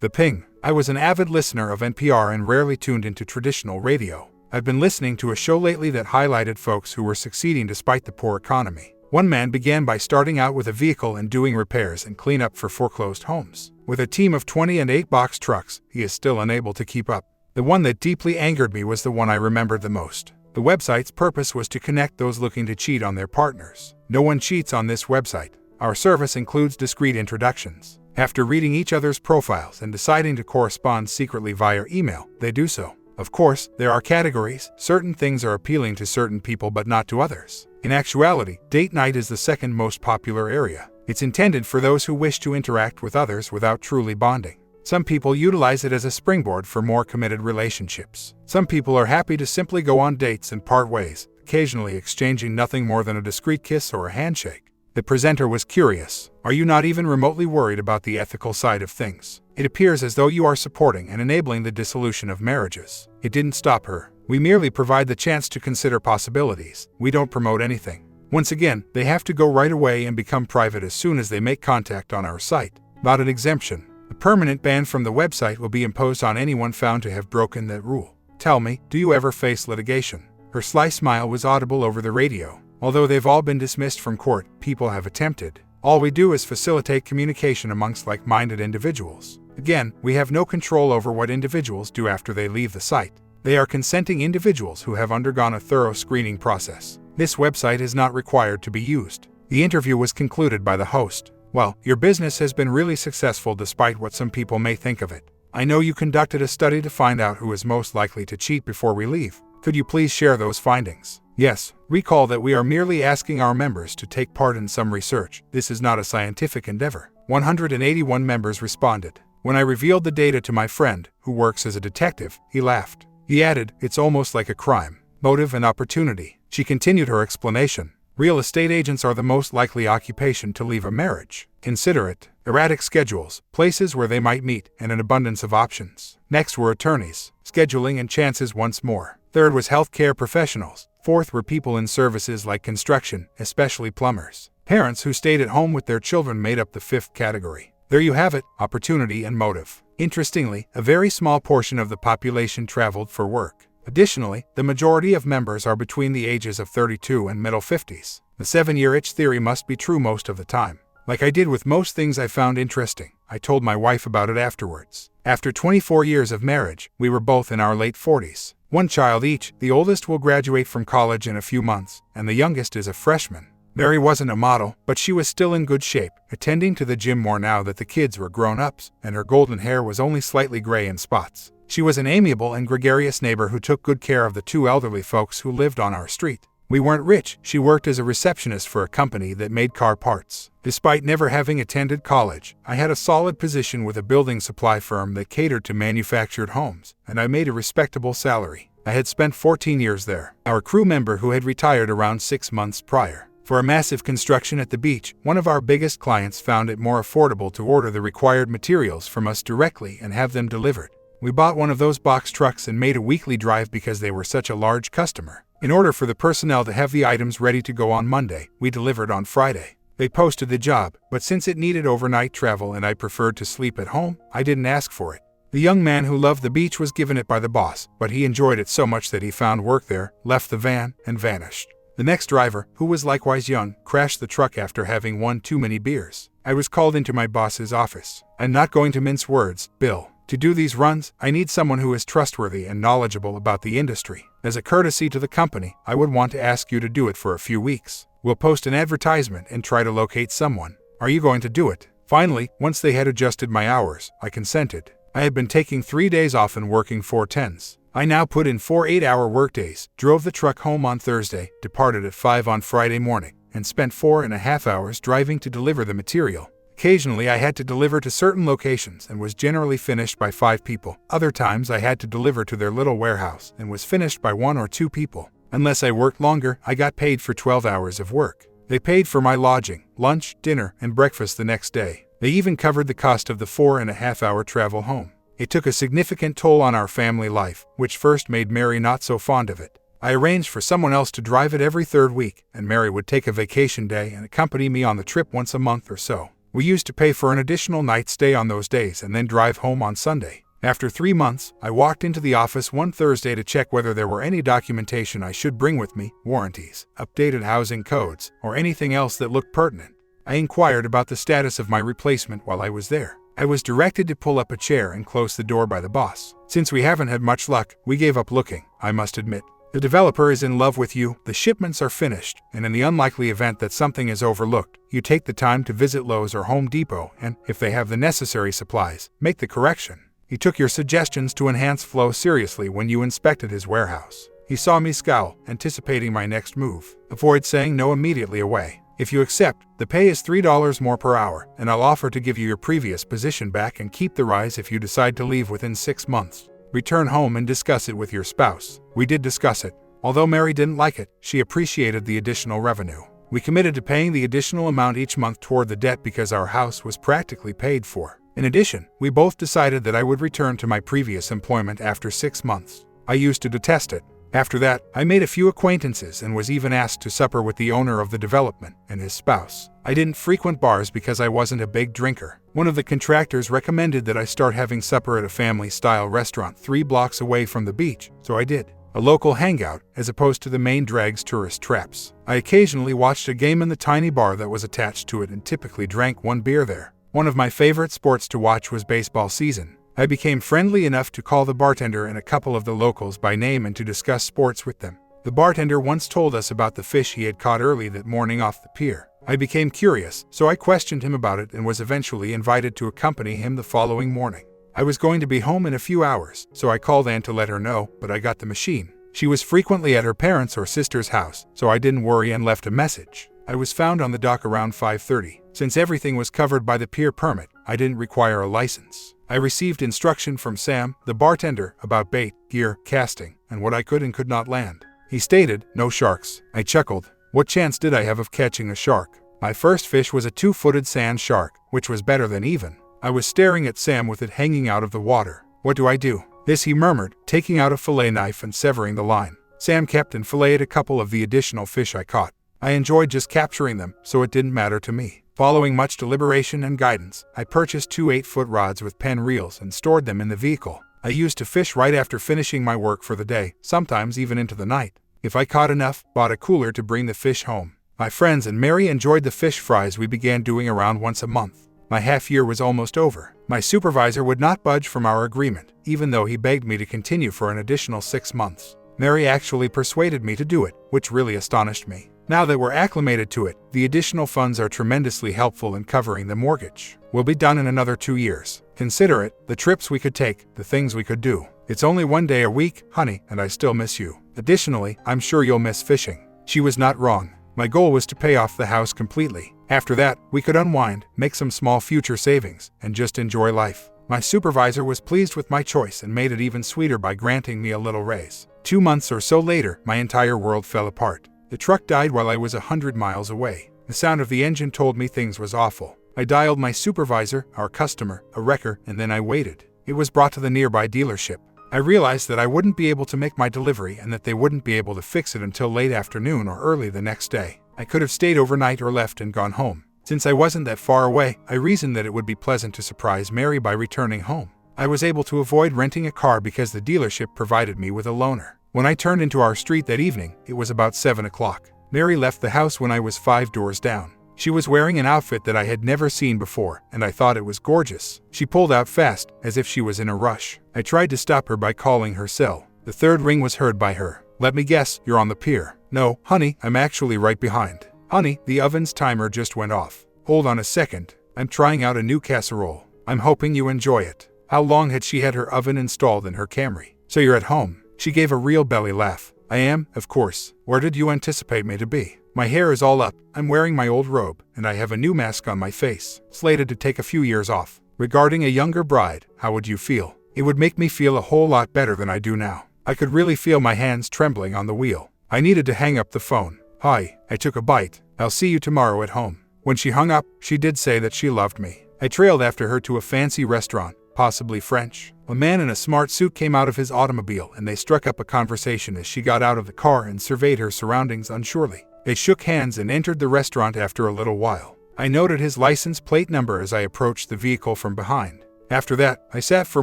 The ping. I was an avid listener of NPR and rarely tuned into traditional radio. I've been listening to a show lately that highlighted folks who were succeeding despite the poor economy. One man began by starting out with a vehicle and doing repairs and cleanup for foreclosed homes. With a team of 20 and 8 box trucks, he is still unable to keep up. The one that deeply angered me was the one I remembered the most. The website's purpose was to connect those looking to cheat on their partners. No one cheats on this website. Our service includes discreet introductions. After reading each other's profiles and deciding to correspond secretly via email, they do so. Of course, there are categories. Certain things are appealing to certain people but not to others. In actuality, date night is the second most popular area. It's intended for those who wish to interact with others without truly bonding. Some people utilize it as a springboard for more committed relationships. Some people are happy to simply go on dates and part ways, occasionally exchanging nothing more than a discreet kiss or a handshake. The presenter was curious. Are you not even remotely worried about the ethical side of things? It appears as though you are supporting and enabling the dissolution of marriages. It didn't stop her. We merely provide the chance to consider possibilities. We don't promote anything. Once again, they have to go right away and become private as soon as they make contact on our site. Not an exemption. A permanent ban from the website will be imposed on anyone found to have broken that rule. Tell me, do you ever face litigation? Her sly smile was audible over the radio. Although they've all been dismissed from court, people have attempted. All we do is facilitate communication amongst like-minded individuals. Again, we have no control over what individuals do after they leave the site. They are consenting individuals who have undergone a thorough screening process. This website is not required to be used. The interview was concluded by the host. Well, your business has been really successful despite what some people may think of it. I know you conducted a study to find out who is most likely to cheat before we leave. Could you please share those findings? Yes, recall that we are merely asking our members to take part in some research. This is not a scientific endeavor. 181 members responded. When I revealed the data to my friend, who works as a detective, he laughed. He added, "It's almost like a crime. Motive and opportunity." She continued her explanation. Real estate agents are the most likely occupation to leave a marriage. Consider it. Erratic schedules, places where they might meet, and an abundance of options. Next were attorneys, scheduling and chances once more. Third was healthcare professionals. Fourth were people in services like construction, especially plumbers. Parents who stayed at home with their children made up the fifth category. There you have it, opportunity and motive. Interestingly, a very small portion of the population traveled for work. Additionally, the majority of members are between the ages of 32 and middle 50s. The 7-year itch theory must be true most of the time. Like I did with most things I found interesting, I told my wife about it afterwards. After 24 years of marriage, we were both in our late 40s. 1 child each. The oldest will graduate from college in a few months, and the youngest is a freshman. Mary wasn't a model, but she was still in good shape, attending to the gym more now that the kids were grown-ups, and her golden hair was only slightly gray in spots. She was an amiable and gregarious neighbor who took good care of the 2 elderly folks who lived on our street. We weren't rich. She worked as a receptionist for a company that made car parts. Despite never having attended college, I had a solid position with a building supply firm that catered to manufactured homes, and I made a respectable salary. I had spent 14 years there. Our crew member who had retired around 6 months prior. For a massive construction at the beach, one of our biggest clients found it more affordable to order the required materials from us directly and have them delivered. We bought one of those box trucks and made a weekly drive because they were such a large customer. In order for the personnel to have the items ready to go on Monday, we delivered on Friday. They posted the job, but since it needed overnight travel and I preferred to sleep at home, I didn't ask for it. The young man who loved the beach was given it by the boss, but he enjoyed it so much that he found work there, left the van, and vanished. The next driver, who was likewise young, crashed the truck after having one too many beers. I was called into my boss's office. I'm not going to mince words, Bill. To do these runs, I need someone who is trustworthy and knowledgeable about the industry. As a courtesy to the company, I would want to ask you to do it for a few weeks. We'll post an advertisement and try to locate someone. Are you going to do it? Finally, once they had adjusted my hours, I consented. I had been taking 3 days off and working 4 10s. I now put in 4 8-hour workdays, drove the truck home on Thursday, departed at 5 on Friday morning, and spent 4.5 hours driving to deliver the material. Occasionally I had to deliver to certain locations and was generally finished by 5 people. Other times I had to deliver to their little warehouse and was finished by 1 or 2 people. Unless I worked longer, I got paid for 12 hours of work. They paid for my lodging, lunch, dinner, and breakfast the next day. They even covered the cost of the 4.5-hour travel home. It took a significant toll on our family life, which first made Mary not so fond of it. I arranged for someone else to drive it every 3rd week, and Mary would take a vacation day and accompany me on the trip once a month or so. We used to pay for an additional night stay on those days and then drive home on Sunday. After 3 months, I walked into the office one Thursday to check whether there were any documentation I should bring with me, warranties, updated housing codes, or anything else that looked pertinent. I inquired about the status of my replacement while I was there. I was directed to pull up a chair and close the door by the boss. Since we haven't had much luck, we gave up looking, I must admit. The developer is in love with you, the shipments are finished, and in the unlikely event that something is overlooked, you take the time to visit Lowe's or Home Depot and, if they have the necessary supplies, make the correction. He took your suggestions to enhance flow seriously when you inspected his warehouse. He saw me scowl, anticipating my next move. Avoid saying no immediately away. If you accept, the pay is $3 more per hour, and I'll offer to give you your previous position back and keep the rise if you decide to leave within 6 months. Return home and discuss it with your spouse. We did discuss it. Although Mary didn't like it, she appreciated the additional revenue. We committed to paying the additional amount each month toward the debt because our house was practically paid for. In addition, we both decided that I would return to my previous employment after 6 months. I used to detest it. After that, I made a few acquaintances and was even asked to supper with the owner of the development and his spouse. I didn't frequent bars because I wasn't a big drinker. One of the contractors recommended that I start having supper at a family-style restaurant 3 blocks away from the beach, so I did. A local hangout, as opposed to the main drag's tourist traps. I occasionally watched a game in the tiny bar that was attached to it and typically drank 1 beer there. One of my favorite sports to watch was baseball season. I became friendly enough to call the bartender and a couple of the locals by name and to discuss sports with them. The bartender once told us about the fish he had caught early that morning off the pier. I became curious, so I questioned him about it and was eventually invited to accompany him the following morning. I was going to be home in a few hours, so I called Ann to let her know, but I got the machine. She was frequently at her parents' or sister's house, so I didn't worry and left a message. I was found on the dock around 5:30. Since everything was covered by the pier permit, I didn't require a license. I received instruction from Sam, the bartender, about bait, gear, casting, and what I could and could not land. He stated, "No sharks." I chuckled. What chance did I have of catching a shark? My first fish was a 2-footed sand shark, which was better than even. I was staring at Sam with it hanging out of the water. "What do I do?" This he murmured, taking out a fillet knife and severing the line. Sam kept and filleted a couple of the additional fish I caught. I enjoyed just capturing them, so it didn't matter to me. Following much deliberation and guidance, I purchased 2 8-foot rods with pen reels and stored them in the vehicle. I used to fish right after finishing my work for the day, sometimes even into the night. If I caught enough, bought a cooler to bring the fish home. My friends and Mary enjoyed the fish fries we began doing around once a month. My half-year was almost over. My supervisor would not budge from our agreement, even though he begged me to continue for an additional 6 months. Mary actually persuaded me to do it, which really astonished me. Now that we're acclimated to it, the additional funds are tremendously helpful in covering the mortgage. We'll be done in another 2 years. Consider it, the trips we could take, the things we could do. It's only 1 day a week, honey, and I still miss you. Additionally, I'm sure you'll miss fishing. She was not wrong. My goal was to pay off the house completely. After that, we could unwind, make some small future savings, and just enjoy life. My supervisor was pleased with my choice and made it even sweeter by granting me a little raise. 2 months or so later, my entire world fell apart. The truck died while I was 100 miles away. The sound of the engine told me things was awful. I dialed my supervisor, our customer, a wrecker, and then I waited. It was brought to the nearby dealership. I realized that I wouldn't be able to make my delivery and that they wouldn't be able to fix it until late afternoon or early the next day. I could have stayed overnight or left and gone home. Since I wasn't that far away, I reasoned that it would be pleasant to surprise Mary by returning home. I was able to avoid renting a car because the dealership provided me with a loaner. When I turned into our street that evening, it was about 7 o'clock. Mary left the house when I was 5 doors down. She was wearing an outfit that I had never seen before, and I thought it was gorgeous. She pulled out fast, as if she was in a rush. I tried to stop her by calling her cell. The 3rd ring was heard by her. "Let me guess, you're on the pier." "No, honey, I'm actually right behind." "Honey, the oven's timer just went off." "Hold on a second. I'm trying out a new casserole. I'm hoping you enjoy it." How long had she had her oven installed in her Camry? "So you're at home." She gave a real belly laugh. "I am, of course. Where did you anticipate me to be?" "My hair is all up, I'm wearing my old robe, and I have a new mask on my face, slated to take a few years off. Regarding a younger bride, how would you feel?" "It would make me feel a whole lot better than I do now." I could really feel my hands trembling on the wheel. I needed to hang up the phone. "Hi." I took a bite. "I'll see you tomorrow at home." When she hung up, she did say that she loved me. I trailed after her to a fancy restaurant, possibly French. A man in a smart suit came out of his automobile and they struck up a conversation as she got out of the car and surveyed her surroundings unsurely. They shook hands and entered the restaurant after a little while. I noted his license plate number as I approached the vehicle from behind. After that, I sat for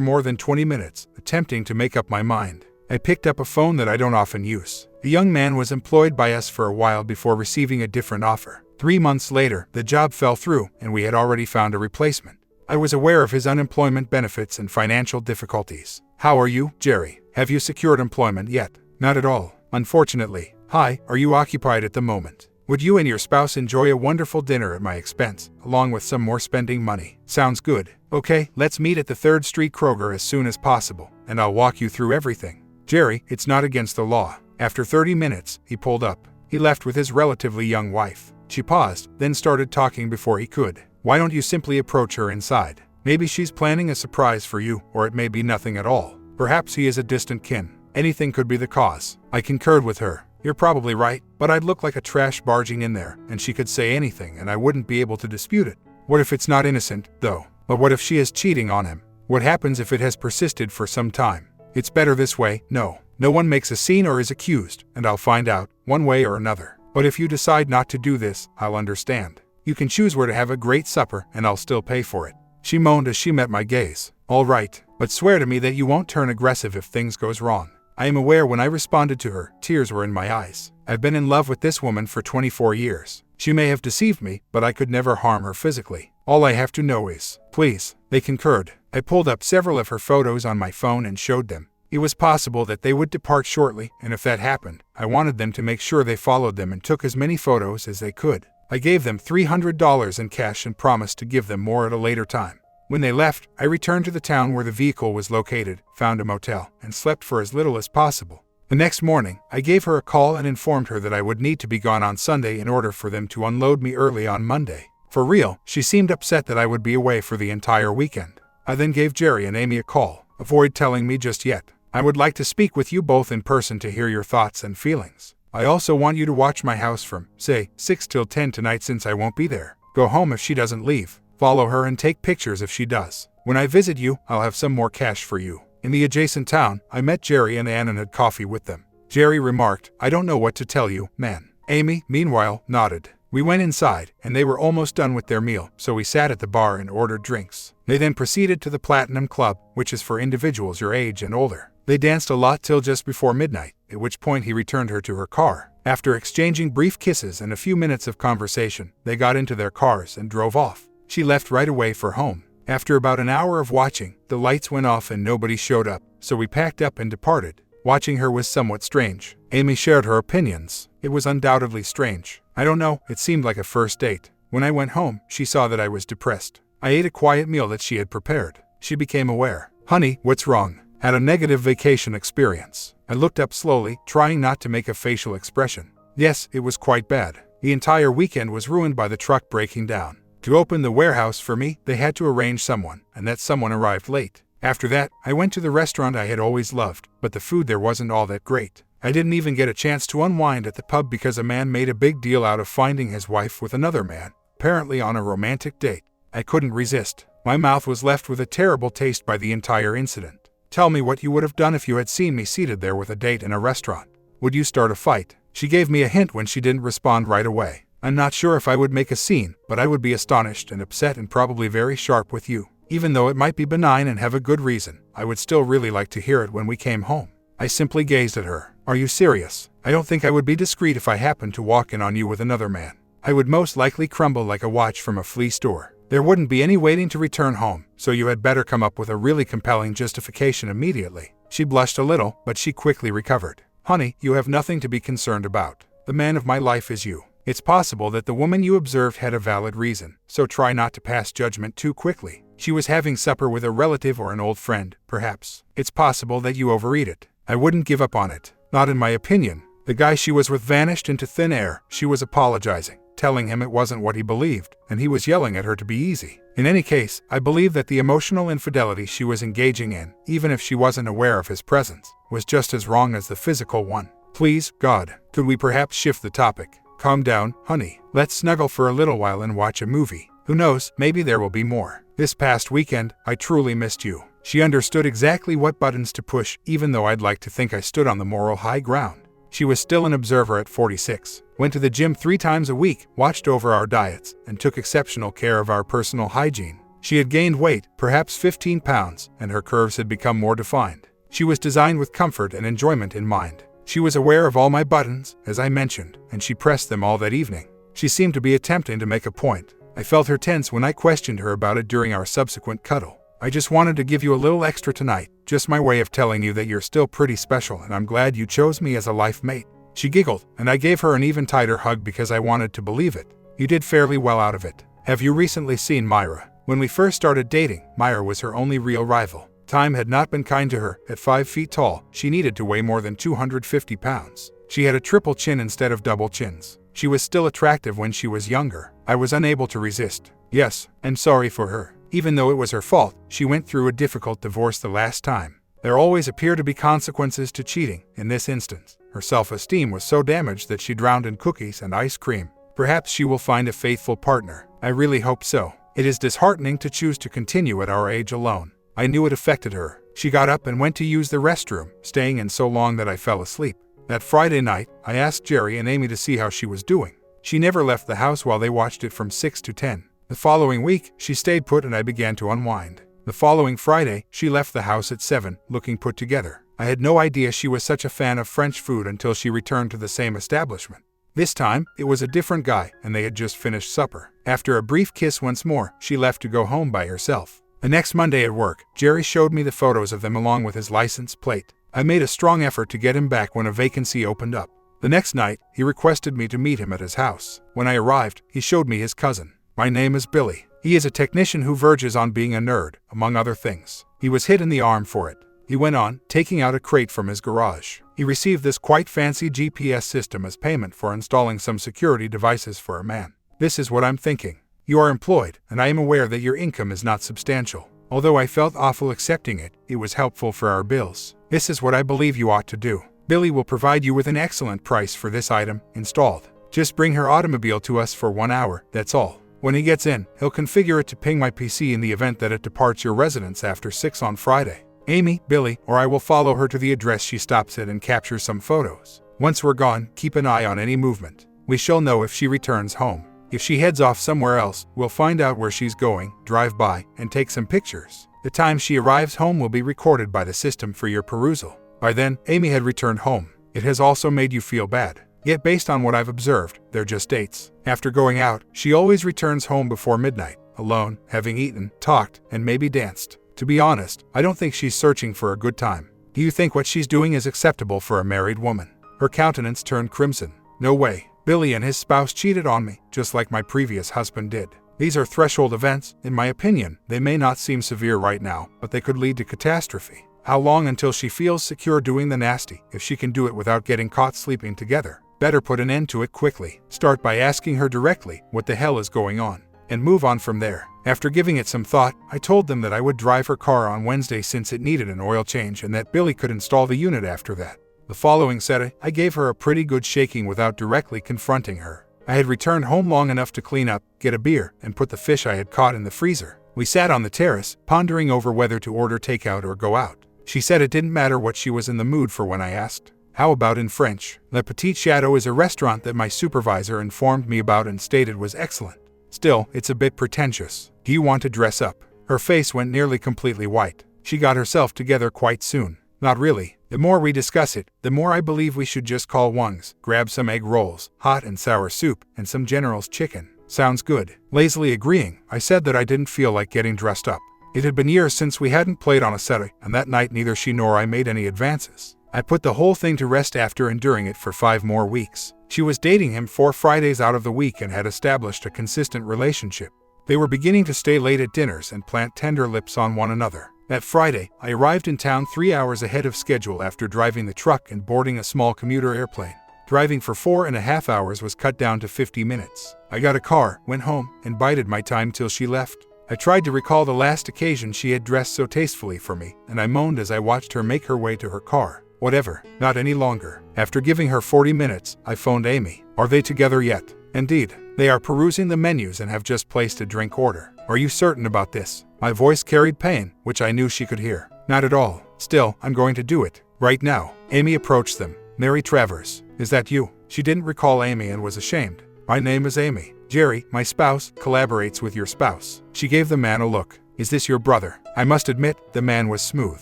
more than 20 minutes, attempting to make up my mind. I picked up a phone that I don't often use. The young man was employed by us for a while before receiving a different offer. 3 months later, the job fell through, and we had already found a replacement. I was aware of his unemployment benefits and financial difficulties. How are you, Jerry? Have you secured employment yet? Not at all, unfortunately. Hi, are you occupied at the moment? Would you and your spouse enjoy a wonderful dinner at my expense, along with some more spending money? Sounds good. Okay, let's meet at the 3rd Street Kroger as soon as possible, and I'll walk you through everything. Jerry, it's not against the law. After 30 minutes, he pulled up. He left with his relatively young wife. She paused, then started talking before he could. Why don't you simply approach her inside? Maybe she's planning a surprise for you, or it may be nothing at all. Perhaps he is a distant kin. Anything could be the cause. I concurred with her. You're probably right, but I'd look like a trash barging in there, and she could say anything and I wouldn't be able to dispute it. What if it's not innocent, though? But what if she is cheating on him? What happens if it has persisted for some time? It's better this way, no. No one makes a scene or is accused, and I'll find out, one way or another. But if you decide not to do this, I'll understand. You can choose where to have a great supper, and I'll still pay for it. She moaned as she met my gaze. All right, but swear to me that you won't turn aggressive if things goes wrong. I am aware when I responded to her, tears were in my eyes. I've been in love with this woman for 24 years. She may have deceived me, but I could never harm her physically. All I have to know is, please. They concurred. I pulled up several of her photos on my phone and showed them. It was possible that they would depart shortly, and if that happened, I wanted them to make sure they followed them and took as many photos as they could. I gave them $300 in cash and promised to give them more at a later time. When they left, I returned to the town where the vehicle was located, found a motel, and slept for as little as possible. The next morning, I gave her a call and informed her that I would need to be gone on Sunday in order for them to unload me early on Monday. For real, she seemed upset that I would be away for the entire weekend. I then gave Jerry and Amy a call. Avoid telling me just yet. I would like to speak with you both in person to hear your thoughts and feelings. I also want you to watch my house from, say, 6 till 10 tonight since I won't be there. Go home if she doesn't leave. Follow her and take pictures if she does. When I visit you, I'll have some more cash for you. In the adjacent town, I met Jerry and Ann and had coffee with them. Jerry remarked, I don't know what to tell you, man. Amy, meanwhile, nodded. We went inside, and they were almost done with their meal, so we sat at the bar and ordered drinks. They then proceeded to the Platinum Club, which is for individuals your age and older. They danced a lot till just before midnight, at which point he returned her to her car. After exchanging brief kisses and a few minutes of conversation, they got into their cars and drove off. She left right away for home. After about an hour of watching, the lights went off and nobody showed up, so we packed up and departed. Watching her was somewhat strange. Amy shared her opinions. It was undoubtedly strange. I don't know, it seemed like a first date. When I went home, she saw that I was depressed. I ate a quiet meal that she had prepared. She became aware. Honey, what's wrong? Had a negative vacation experience. I looked up slowly, trying not to make a facial expression. Yes, it was quite bad. The entire weekend was ruined by the truck breaking down. To open the warehouse for me, they had to arrange someone, and that someone arrived late. After that, I went to the restaurant I had always loved, but the food there wasn't all that great. I didn't even get a chance to unwind at the pub because a man made a big deal out of finding his wife with another man, apparently on a romantic date. I couldn't resist. My mouth was left with a terrible taste by the entire incident. Tell me what you would have done if you had seen me seated there with a date in a restaurant. Would you start a fight? She gave me a hint when she didn't respond right away. I'm not sure if I would make a scene, but I would be astonished and upset and probably very sharp with you. Even though it might be benign and have a good reason, I would still really like to hear it when we came home. I simply gazed at her. Are you serious? I don't think I would be discreet if I happened to walk in on you with another man. I would most likely crumble like a watch from a flea store. There wouldn't be any waiting to return home, so you had better come up with a really compelling justification immediately. She blushed a little, but she quickly recovered. Honey, you have nothing to be concerned about. The man of my life is you. It's possible that the woman you observed had a valid reason, so try not to pass judgment too quickly. She was having supper with a relative or an old friend, perhaps. It's possible that you overeat it. I wouldn't give up on it. Not in my opinion. The guy she was with vanished into thin air. She was apologizing, telling him it wasn't what he believed, and he was yelling at her to be easy. In any case, I believe that the emotional infidelity she was engaging in, even if she wasn't aware of his presence, was just as wrong as the physical one. Please, God, could we perhaps shift the topic? Calm down, honey. Let's snuggle for a little while and watch a movie. Who knows, maybe there will be more. This past weekend, I truly missed you. She understood exactly what buttons to push, even though I'd like to think I stood on the moral high ground. She was still an observer at 46, went to the gym 3 times a week, watched over our diets, and took exceptional care of our personal hygiene. She had gained weight, perhaps 15 pounds, and her curves had become more defined. She was designed with comfort and enjoyment in mind. She was aware of all my buttons, as I mentioned, and she pressed them all that evening. She seemed to be attempting to make a point. I felt her tense when I questioned her about it during our subsequent cuddle. I just wanted to give you a little extra tonight, just my way of telling you that you're still pretty special and I'm glad you chose me as a life mate. She giggled, and I gave her an even tighter hug because I wanted to believe it. You did fairly well out of it. Have you recently seen Myra? When we first started dating, Myra was her only real rival. Time had not been kind to her. At 5 feet tall, she needed to weigh more than 250 pounds. She had a triple chin instead of double chins. She was still attractive when she was younger. I was unable to resist. Yes, I'm sorry for her. Even though it was her fault, she went through a difficult divorce the last time. There always appear to be consequences to cheating. In this instance, her self-esteem was so damaged that she drowned in cookies and ice cream. Perhaps she will find a faithful partner. I really hope so. It is disheartening to choose to continue at our age alone. I knew it affected her. She got up and went to use the restroom, staying in so long that I fell asleep. That Friday night, I asked Jerry and Amy to see how she was doing. She never left the house while they watched it from 6 to 10. The following week, she stayed put and I began to unwind. The following Friday, she left the house at 7, looking put together. I had no idea she was such a fan of French food until she returned to the same establishment. This time, it was a different guy, and they had just finished supper. After a brief kiss once more, she left to go home by herself. The next Monday at work, Jerry showed me the photos of them along with his license plate. I made a strong effort to get him back when a vacancy opened up. The next night, he requested me to meet him at his house. When I arrived, he showed me his cousin. My name is Billy. He is a technician who verges on being a nerd, among other things. He was hit in the arm for it. He went on, taking out a crate from his garage. He received this quite fancy GPS system as payment for installing some security devices for a man. This is what I'm thinking. You are employed, and I am aware that your income is not substantial. Although I felt awful accepting it, it was helpful for our bills. This is what I believe you ought to do. Billy will provide you with an excellent price for this item, installed. Just bring her automobile to us for 1 hour, that's all. When he gets in, he'll configure it to ping my PC in the event that it departs your residence after 6 on Friday. Amy, Billy, or I will follow her to the address she stops at and capture some photos. Once we're gone, keep an eye on any movement. We shall know if she returns home. If she heads off somewhere else, we'll find out where she's going, drive by, and take some pictures. The time she arrives home will be recorded by the system for your perusal. By then, Amy had returned home. It has also made you feel bad. Yet based on what I've observed, they're just dates. After going out, she always returns home before midnight, alone, having eaten, talked, and maybe danced. To be honest, I don't think she's searching for a good time. Do you think what she's doing is acceptable for a married woman? Her countenance turned crimson. No way. Billy and his spouse cheated on me, just like my previous husband did. These are threshold events, in my opinion. They may not seem severe right now, but they could lead to catastrophe. How long until she feels secure doing the nasty, if she can do it without getting caught sleeping together? Better put an end to it quickly. Start by asking her directly what the hell is going on, and move on from there. After giving it some thought, I told them that I would drive her car on Wednesday since it needed an oil change and that Billy could install the unit after that. The following Saturday, I gave her a pretty good shaking without directly confronting her. I had returned home long enough to clean up, get a beer, and put the fish I had caught in the freezer. We sat on the terrace, pondering over whether to order takeout or go out. She said it didn't matter what she was in the mood for when I asked. How about in French? Le Petit Chateau is a restaurant that my supervisor informed me about and stated was excellent. Still, it's a bit pretentious. Do you want to dress up? Her face went nearly completely white. She got herself together quite soon. Not really. The more we discuss it, the more I believe we should just call Wang's, grab some egg rolls, hot and sour soup, and some General's chicken. Sounds good. Lazily agreeing, I said that I didn't feel like getting dressed up. It had been years since we hadn't played on a Saturday, and that night neither she nor I made any advances. I put the whole thing to rest after enduring it for 5 more weeks. She was dating him 4 Fridays out of the week and had established a consistent relationship. They were beginning to stay late at dinners and plant tender lips on one another. That Friday, I arrived in town 3 hours ahead of schedule after driving the truck and boarding a small commuter airplane. Driving for 4.5 hours was cut down to 50 minutes. I got a car, went home, and bided my time till she left. I tried to recall the last occasion she had dressed so tastefully for me, and I moaned as I watched her make her way to her car. Whatever, not any longer. After giving her 40 minutes, I phoned Amy. Are they together yet? Indeed. They are perusing the menus and have just placed a drink order. Are you certain about this? My voice carried pain, which I knew she could hear. Not at all. Still, I'm going to do it. Right now. Amy approached them. Mary Travers, is that you? She didn't recall Amy and was ashamed. My name is Amy. Jerry, my spouse, collaborates with your spouse. She gave the man a look. Is this your brother? I must admit, the man was smooth.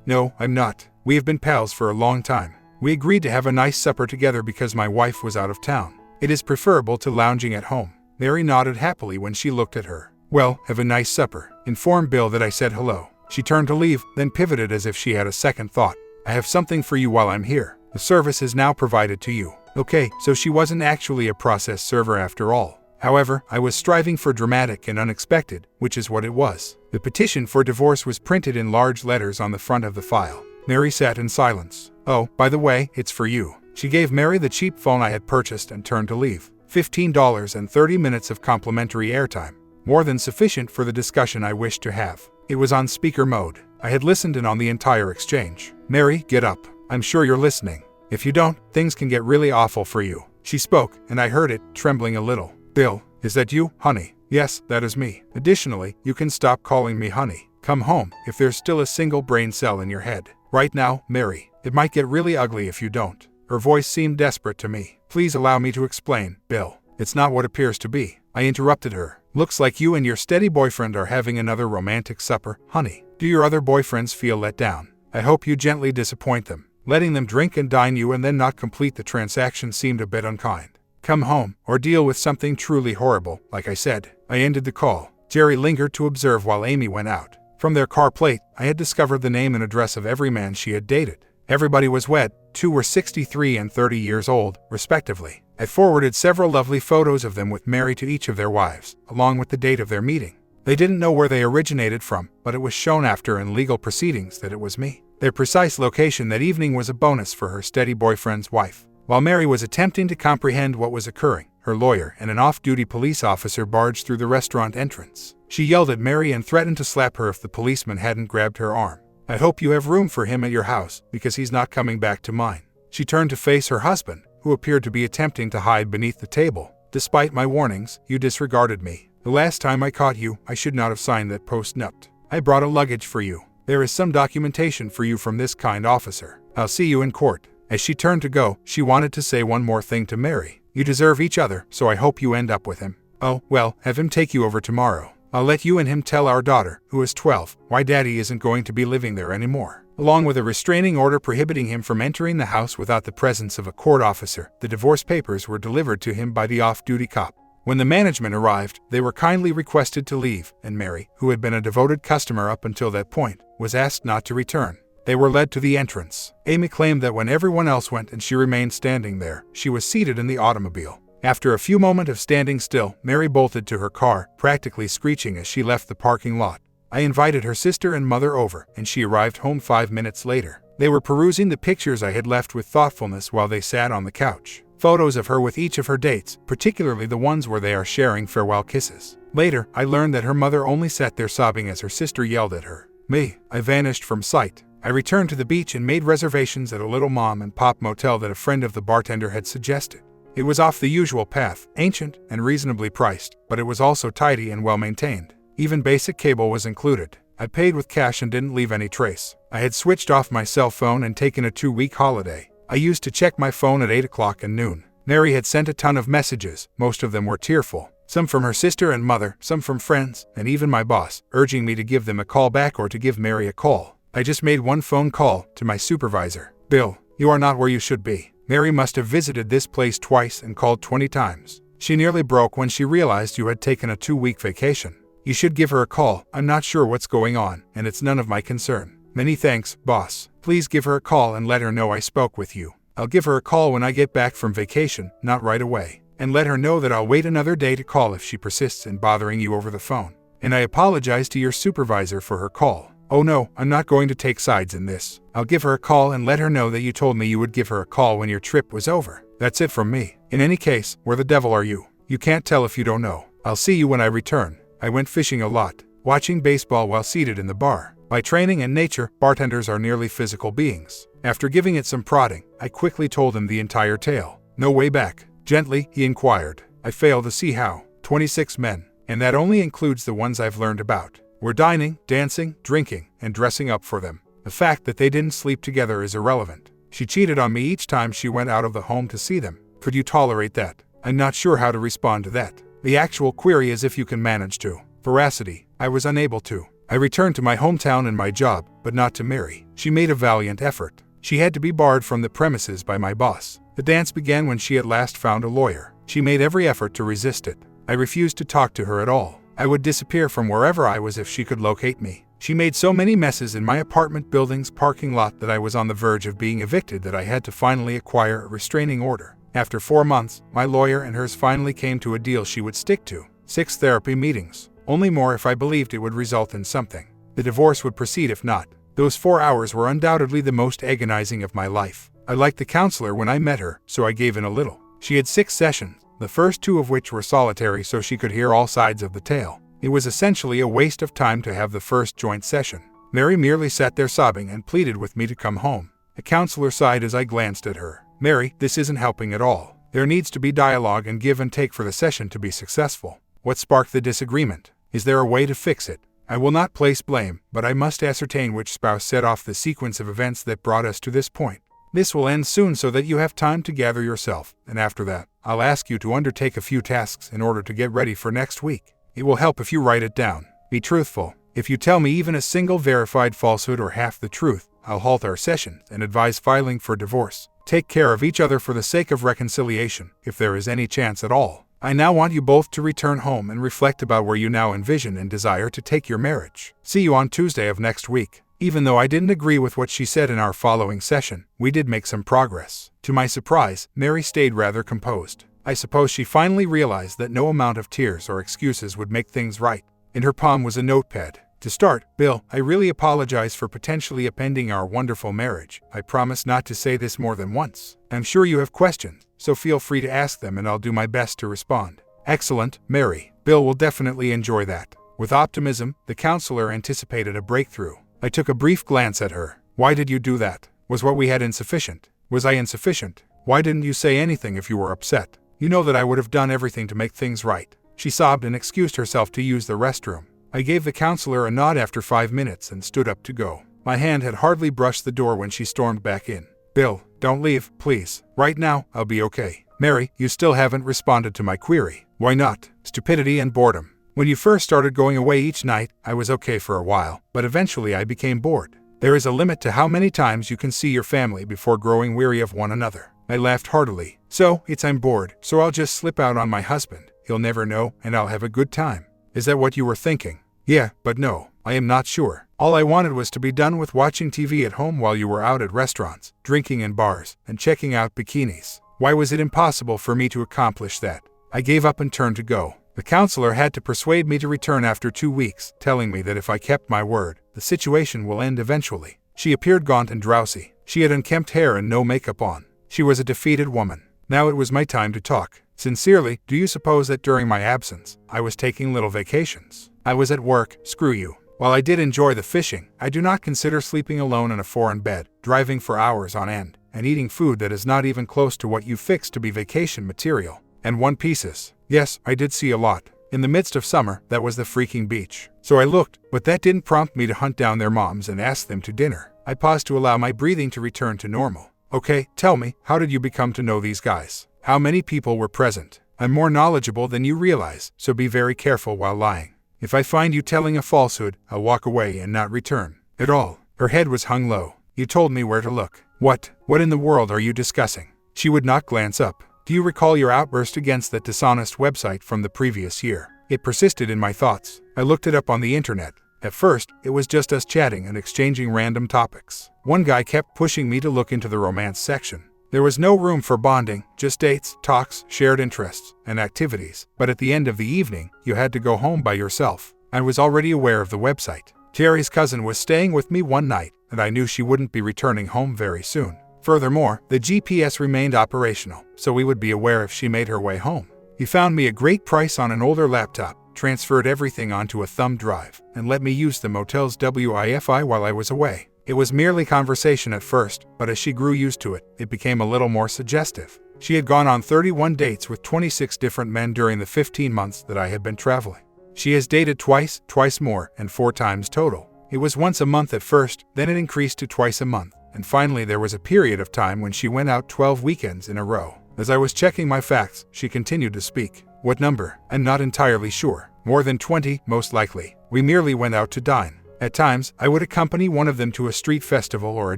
No, I'm not. We have been pals for a long time. We agreed to have a nice supper together because my wife was out of town. It is preferable to lounging at home. Mary nodded happily when she looked at her. Well, have a nice supper. Inform Bill that I said hello. She turned to leave, then pivoted as if she had a second thought. I have something for you while I'm here. The service is now provided to you. Okay, so she wasn't actually a process server after all. However, I was striving for dramatic and unexpected, which is what it was. The petition for divorce was printed in large letters on the front of the file. Mary sat in silence. Oh, by the way, it's for you. She gave Mary the cheap phone I had purchased and turned to leave. $15 and 30 minutes of complimentary airtime. More than sufficient for the discussion I wished to have. It was on speaker mode. I had listened in on the entire exchange. Mary, get up. I'm sure you're listening. If you don't, things can get really awful for you. She spoke, and I heard it, trembling a little. Bill, is that you, honey? Yes, that is me. Additionally, you can stop calling me honey. Come home, if there's still a single brain cell in your head. Right now, Mary. It might get really ugly if you don't. Her voice seemed desperate to me. Please allow me to explain, Bill. It's not what appears to be. I interrupted her. Looks like you and your steady boyfriend are having another romantic supper, honey. Do your other boyfriends feel let down? I hope you gently disappoint them. Letting them drink and dine you and then not complete the transaction seemed a bit unkind. Come home, or deal with something truly horrible, like I said. I ended the call. Jerry lingered to observe while Amy went out. From their car plate, I had discovered the name and address of every man she had dated. Everybody was wed. 2 were 63 and 30 years old, respectively. I forwarded several lovely photos of them with Mary to each of their wives, along with the date of their meeting. They didn't know where they originated from, but it was shown after in legal proceedings that it was me. Their precise location that evening was a bonus for her steady boyfriend's wife. While Mary was attempting to comprehend what was occurring, her lawyer and an off-duty police officer barged through the restaurant entrance. She yelled at Mary and threatened to slap her if the policeman hadn't grabbed her arm. I hope you have room for him at your house, because he's not coming back to mine. She turned to face her husband, who appeared to be attempting to hide beneath the table. Despite my warnings, you disregarded me. The last time I caught you, I should not have signed that post-nupt. I brought a luggage for you. There is some documentation for you from this kind officer. I'll see you in court. As she turned to go, she wanted to say one more thing to Mary. You deserve each other, so I hope you end up with him. Oh, well, have him take you over tomorrow. I'll let you and him tell our daughter, who is 12, why Daddy isn't going to be living there anymore. Along with a restraining order prohibiting him from entering the house without the presence of a court officer, the divorce papers were delivered to him by the off-duty cop. When the management arrived, they were kindly requested to leave, and Mary, who had been a devoted customer up until that point, was asked not to return. They were led to the entrance. Amy claimed that when everyone else went and she remained standing there, she was seated in the automobile. After a few moments of standing still, Mary bolted to her car, practically screeching as she left the parking lot. I invited her sister and mother over, and she arrived home 5 minutes later. They were perusing the pictures I had left with thoughtfulness while they sat on the couch. Photos of her with each of her dates, particularly the ones where they are sharing farewell kisses. Later, I learned that her mother only sat there sobbing as her sister yelled at her. I vanished from sight. I returned to the beach and made reservations at a little mom and pop motel that a friend of the bartender had suggested. It was off the usual path, ancient and reasonably priced, but it was also tidy and well maintained. Even basic cable was included. I paid with cash and didn't leave any trace. I had switched off my cell phone and taken a 2-week holiday. I used to check my phone at 8 o'clock and noon. Mary had sent a ton of messages, most of them were tearful. Some from her sister and mother, some from friends, and even my boss, urging me to give them a call back or to give Mary a call. I just made one phone call, to my supervisor. Bill, you are not where you should be. Mary must have visited this place twice and called 20 times. She nearly broke when she realized you had taken a 2-week vacation. You should give her a call. I'm not sure what's going on, and it's none of my concern. Many thanks, boss. Please give her a call and let her know I spoke with you. I'll give her a call when I get back from vacation, not right away. And let her know that I'll wait another day to call if she persists in bothering you over the phone. And I apologize to your supervisor for her call. Oh no, I'm not going to take sides in this. I'll give her a call and let her know that you told me you would give her a call when your trip was over. That's it from me. In any case, where the devil are you? You can't tell if you don't know. I'll see you when I return. I went fishing a lot, watching baseball while seated in the bar. By training and nature, bartenders are nearly physical beings. After giving it some prodding, I quickly told him the entire tale. No way back. Gently, he inquired. I fail to see how. 26 men, and that only includes the ones I've learned about. We're dining, dancing, drinking, and dressing up for them. The fact that they didn't sleep together is irrelevant. She cheated on me each time she went out of the home to see them. Could you tolerate that? I'm not sure how to respond to that. The actual query is if you can manage to. Veracity, I was unable to. I returned to my hometown and my job, but not to Mary. She made a valiant effort. She had to be barred from the premises by my boss. The dance began when she at last found a lawyer. She made every effort to resist it. I refused to talk to her at all. I would disappear from wherever I was if she could locate me. She made so many messes in my apartment building's parking lot that I was on the verge of being evicted that I had to finally acquire a restraining order. After 4 months, my lawyer and hers finally came to a deal she would stick to. 6 therapy meetings. Only more if I believed it would result in something. The divorce would proceed if not. Those 4 hours were undoubtedly the most agonizing of my life. I liked the counselor when I met her, so I gave in a little. She had 6 sessions, the first 2 of which were solitary so she could hear all sides of the tale. It was essentially a waste of time to have the first joint session. Mary merely sat there sobbing and pleaded with me to come home. The counselor sighed as I glanced at her. Mary, this isn't helping at all. There needs to be dialogue and give and take for the session to be successful. What sparked the disagreement? Is there a way to fix it? I will not place blame, but I must ascertain which spouse set off the sequence of events that brought us to this point. This will end soon so that you have time to gather yourself, and after that, I'll ask you to undertake a few tasks in order to get ready for next week. It will help if you write it down. Be truthful. If you tell me even a single verified falsehood or half the truth, I'll halt our session and advise filing for divorce. Take care of each other for the sake of reconciliation, if there is any chance at all. I now want you both to return home and reflect about where you now envision and desire to take your marriage. See you on Tuesday of next week. Even though I didn't agree with what she said in our following session, we did make some progress. To my surprise, Mary stayed rather composed. I suppose she finally realized that no amount of tears or excuses would make things right. In her palm was a notepad. To start, Bill, I really apologize for potentially upending our wonderful marriage. I promise not to say this more than once. I'm sure you have questions, so feel free to ask them and I'll do my best to respond. Excellent, Mary. Bill will definitely enjoy that. With optimism, the counselor anticipated a breakthrough. I took a brief glance at her. Why did you do that? Was what we had insufficient? Was I insufficient? Why didn't you say anything if you were upset? You know that I would have done everything to make things right. She sobbed and excused herself to use the restroom. I gave the counselor a nod after 5 minutes and stood up to go. My hand had hardly brushed the door when she stormed back in. Bill, don't leave, please. Right now, I'll be okay. Mary, you still haven't responded to my query. Why not? Stupidity and boredom. When you first started going away each night, I was okay for a while, but eventually I became bored. There is a limit to how many times you can see your family before growing weary of one another. I laughed heartily. So, I'm bored, so I'll just slip out on my husband. He'll never know, and I'll have a good time. Is that what you were thinking? Yeah, but no, I am not sure. All I wanted was to be done with watching TV at home while you were out at restaurants, drinking in bars, and checking out bikinis. Why was it impossible for me to accomplish that? I gave up and turned to go. The counselor had to persuade me to return after 2 weeks, telling me that if I kept my word, the situation will end eventually. She appeared gaunt and drowsy. She had unkempt hair and no makeup on. She was a defeated woman. Now it was my time to talk. Sincerely, do you suppose that during my absence, I was taking little vacations? I was at work, screw you. While I did enjoy the fishing, I do not consider sleeping alone in a foreign bed, driving for hours on end, and eating food that is not even close to what you fixed to be vacation material. And one pieces. Yes, I did see a lot. In the midst of summer, that was the freaking beach. So I looked, but that didn't prompt me to hunt down their moms and ask them to dinner. I paused to allow my breathing to return to normal. Okay, tell me, how did you become to know these guys? How many people were present? I'm more knowledgeable than you realize, so be very careful while lying. If I find you telling a falsehood, I'll walk away and not return. At all. Her head was hung low. You told me where to look. What in the world are you discussing? She would not glance up. Do you recall your outburst against that dishonest website from the previous year? It persisted in my thoughts. I looked it up on the internet. At first, it was just us chatting and exchanging random topics. One guy kept pushing me to look into the romance section. There was no room for bonding, just dates, talks, shared interests, and activities. But at the end of the evening, you had to go home by yourself. I was already aware of the website. Terry's cousin was staying with me one night, and I knew she wouldn't be returning home very soon. Furthermore, the GPS remained operational, so we would be aware if she made her way home. He found me a great price on an older laptop, transferred everything onto a thumb drive, and let me use the motel's Wi-Fi while I was away. It was merely conversation at first, but as she grew used to it, it became a little more suggestive. She had gone on 31 dates with 26 different men during the 15 months that I had been traveling. She has dated twice more, and 4 times total. It was once a month at first, then it increased to twice a month. and finally there was a period of time when she went out 12 weekends in a row. As I was checking my facts, she continued to speak. What number? I'm not entirely sure. More than 20, most likely. We merely went out to dine. At times, I would accompany one of them to a street festival or a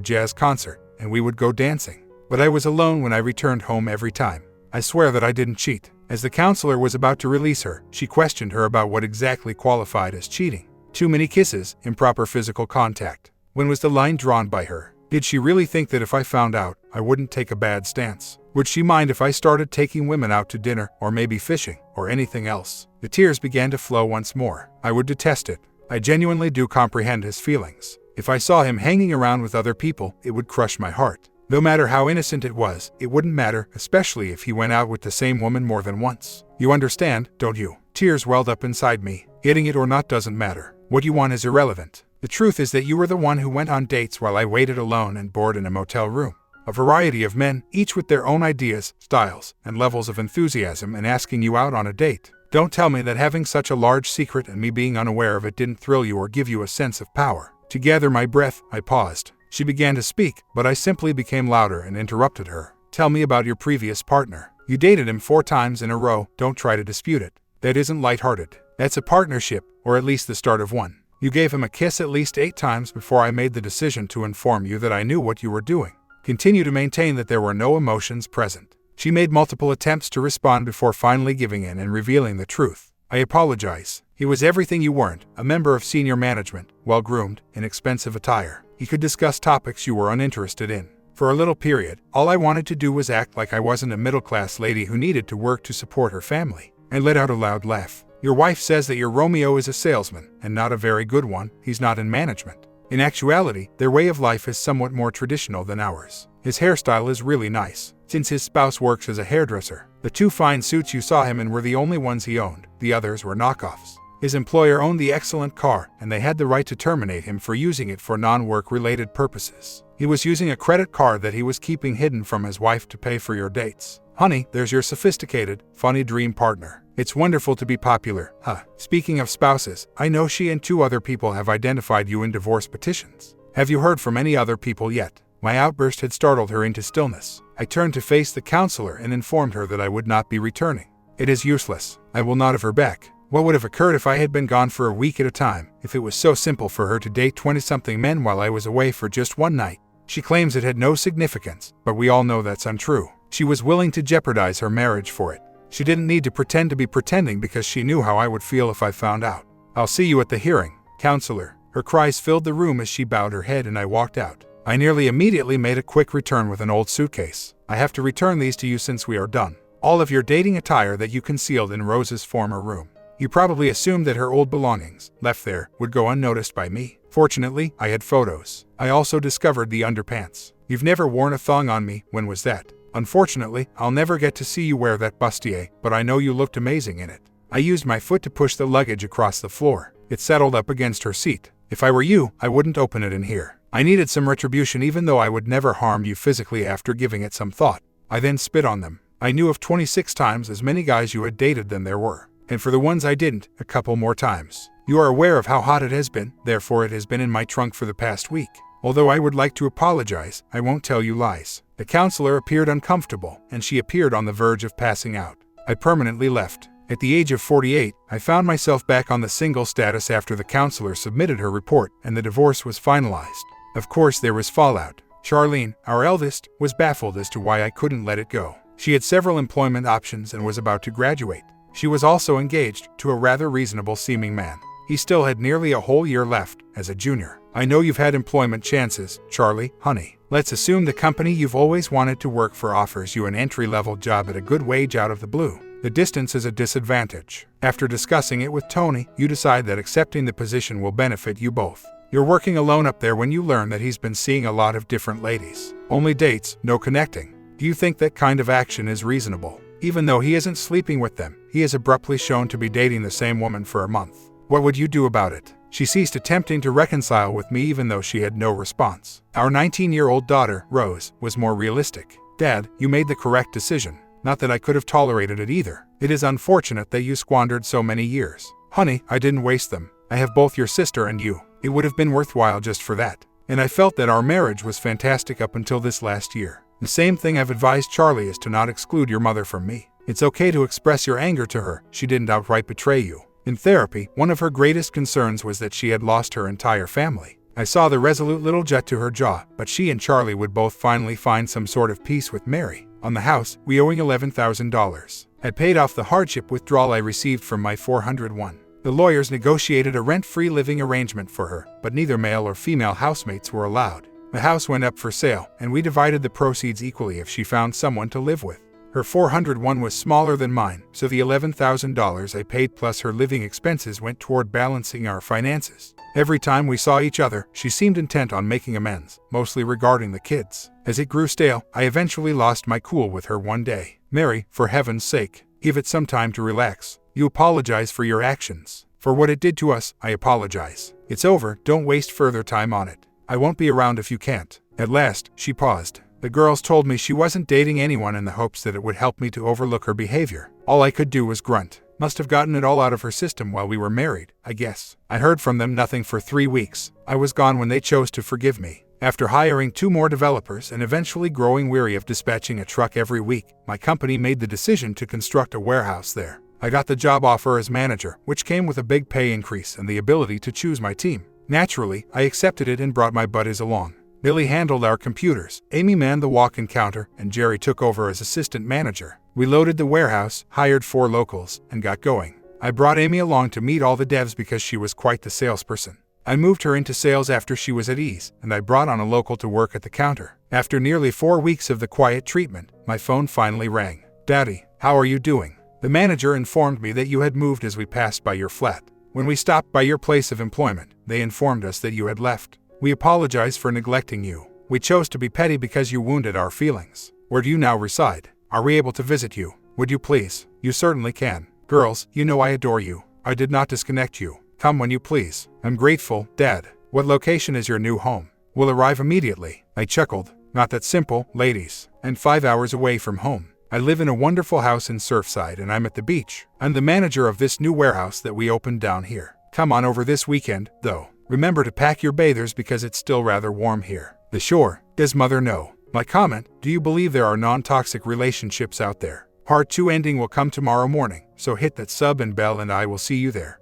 jazz concert, and we would go dancing. But I was alone when I returned home every time. I swear that I didn't cheat. As the counselor was about to release her, she questioned her about what exactly qualified as cheating. Too many kisses, improper physical contact. When was the line drawn by her? Did she really think that if I found out, I wouldn't take a bad stance? Would she mind if I started taking women out to dinner, or maybe fishing, or anything else? The tears began to flow once more. I would detest it. I genuinely do comprehend his feelings. If I saw him hanging around with other people, it would crush my heart. No matter how innocent it was, it wouldn't matter, especially if he went out with the same woman more than once. You understand, don't you? Tears welled up inside me. Getting it or not doesn't matter. What you want is irrelevant. The truth is that you were the one who went on dates while I waited alone and bored in a motel room. A variety of men, each with their own ideas, styles, and levels of enthusiasm, and asking you out on a date. Don't tell me that having such a large secret and me being unaware of it didn't thrill you or give you a sense of power. To gather my breath, I paused. She began to speak, but I simply became louder and interrupted her. Tell me about your previous partner. You dated him 4 times in a row. Don't try to dispute it. That isn't lighthearted. That's a partnership, or at least the start of one. You gave him a kiss at least 8 times before I made the decision to inform you that I knew what you were doing. Continue to maintain that there were no emotions present. She made multiple attempts to respond before finally giving in and revealing the truth. I apologize. He was everything you weren't, a member of senior management, well-groomed, in expensive attire. He could discuss topics you were uninterested in. For a little period, all I wanted to do was act like I wasn't a middle-class lady who needed to work to support her family. I let out a loud laugh. Your wife says that your Romeo is a salesman, and not a very good one. He's not in management. In actuality, their way of life is somewhat more traditional than ours. His hairstyle is really nice, since his spouse works as a hairdresser. The 2 fine suits you saw him in were the only ones he owned. The others were knockoffs. His employer owned the excellent car, and they had the right to terminate him for using it for non-work-related purposes. He was using a credit card that he was keeping hidden from his wife to pay for your dates. Honey, there's your sophisticated, funny dream partner. It's wonderful to be popular, huh? Speaking of spouses, I know she and 2 other people have identified you in divorce petitions. Have you heard from any other people yet? My outburst had startled her into stillness. I turned to face the counselor and informed her that I would not be returning. It is useless. I will not have her back. What would have occurred if I had been gone for a week at a time, if it was so simple for her to date 20-something men while I was away for just one night? She claims it had no significance, but we all know that's untrue. She was willing to jeopardize her marriage for it. She didn't need to pretend to be pretending because she knew how I would feel if I found out. I'll see you at the hearing, counselor. Her cries filled the room as she bowed her head and I walked out. I nearly immediately made a quick return with an old suitcase. I have to return these to you since we are done. All of your dating attire that you concealed in Rose's former room. You probably assumed that her old belongings, left there, would go unnoticed by me. Fortunately, I had photos. I also discovered the underpants. You've never worn a thong on me. When was that? Unfortunately, I'll never get to see you wear that bustier, but I know you looked amazing in it. I used my foot to push the luggage across the floor. It settled up against her seat. If I were you, I wouldn't open it in here. I needed some retribution even though I would never harm you physically after giving it some thought. I then spit on them. I knew of 26 times as many guys you had dated than there were. And for the ones I didn't, a couple more times. You are aware of how hot it has been, therefore it has been in my trunk for the past week. Although I would like to apologize, I won't tell you lies. The counselor appeared uncomfortable, and she appeared on the verge of passing out. I permanently left. At the age of 48, I found myself back on the single status after the counselor submitted her report and the divorce was finalized. Of course there was fallout. Charlene, our eldest, was baffled as to why I couldn't let it go. She had several employment options and was about to graduate. She was also engaged to a rather reasonable-seeming man. He still had nearly a whole year left as a junior. I know you've had employment chances, Charlie, honey. Let's assume the company you've always wanted to work for offers you an entry-level job at a good wage out of the blue. The distance is a disadvantage. After discussing it with Tony, you decide that accepting the position will benefit you both. You're working alone up there when you learn that he's been seeing a lot of different ladies. Only dates, no connecting. Do you think that kind of action is reasonable? Even though he isn't sleeping with them, he is abruptly shown to be dating the same woman for a month. What would you do about it? She ceased attempting to reconcile with me even though she had no response. Our 19-year-old daughter, Rose, was more realistic. Dad, you made the correct decision. Not that I could have tolerated it either. It is unfortunate that you squandered so many years. Honey, I didn't waste them. I have both your sister and you. It would have been worthwhile just for that. And I felt that our marriage was fantastic up until this last year. The same thing I've advised Charlie is to not exclude your mother from me. It's okay to express your anger to her. She didn't outright betray you. In therapy, one of her greatest concerns was that she had lost her entire family. I saw the resolute little jet to her jaw, but she and Charlie would both finally find some sort of peace with Mary. On the house, we owing $11,000. Had paid off the hardship withdrawal I received from my 401. The lawyers negotiated a rent-free living arrangement for her, but neither male or female housemates were allowed. The house went up for sale, and we divided the proceeds equally if she found someone to live with. Her 401 was smaller than mine, so the $11,000 I paid plus her living expenses went toward balancing our finances. Every time we saw each other, she seemed intent on making amends, mostly regarding the kids. As it grew stale, I eventually lost my cool with her one day. Mary, for heaven's sake, give it some time to relax. You apologize for your actions. For what it did to us, I apologize. It's over, don't waste further time on it. I won't be around if you can't. At last, she paused. The girls told me she wasn't dating anyone in the hopes that it would help me to overlook her behavior. All I could do was grunt. Must have gotten it all out of her system while we were married, I guess. I heard from them nothing for 3 weeks. I was gone when they chose to forgive me. After hiring 2 more developers and eventually growing weary of dispatching a truck every week, my company made the decision to construct a warehouse there. I got the job offer as manager, which came with a big pay increase and the ability to choose my team. Naturally, I accepted it and brought my buddies along. Billy handled our computers, Amy manned the walk-in counter, and Jerry took over as assistant manager. We loaded the warehouse, hired 4 locals, and got going. I brought Amy along to meet all the devs because she was quite the salesperson. I moved her into sales after she was at ease, and I brought on a local to work at the counter. After nearly 4 weeks of the quiet treatment, my phone finally rang. "Daddy, how are you doing?" The manager informed me that you had moved as we passed by your flat. When we stopped by your place of employment, they informed us that you had left. We apologize for neglecting you. We chose to be petty because you wounded our feelings. Where do you now reside? Are we able to visit you? Would you please? You certainly can. Girls, you know I adore you. I did not disconnect you. Come when you please. I'm grateful, Dad. What location is your new home? We'll arrive immediately. I chuckled. Not that simple, ladies. And 5 hours away from home. I live in a wonderful house in Surfside and I'm at the beach. I'm the manager of this new warehouse that we opened down here. Come on over this weekend, though. Remember to pack your bathers because it's still rather warm here. The shore. Does mother know? My comment, do you believe there are non-toxic relationships out there? Part 2 ending will come tomorrow morning, so hit that sub and bell and I will see you there.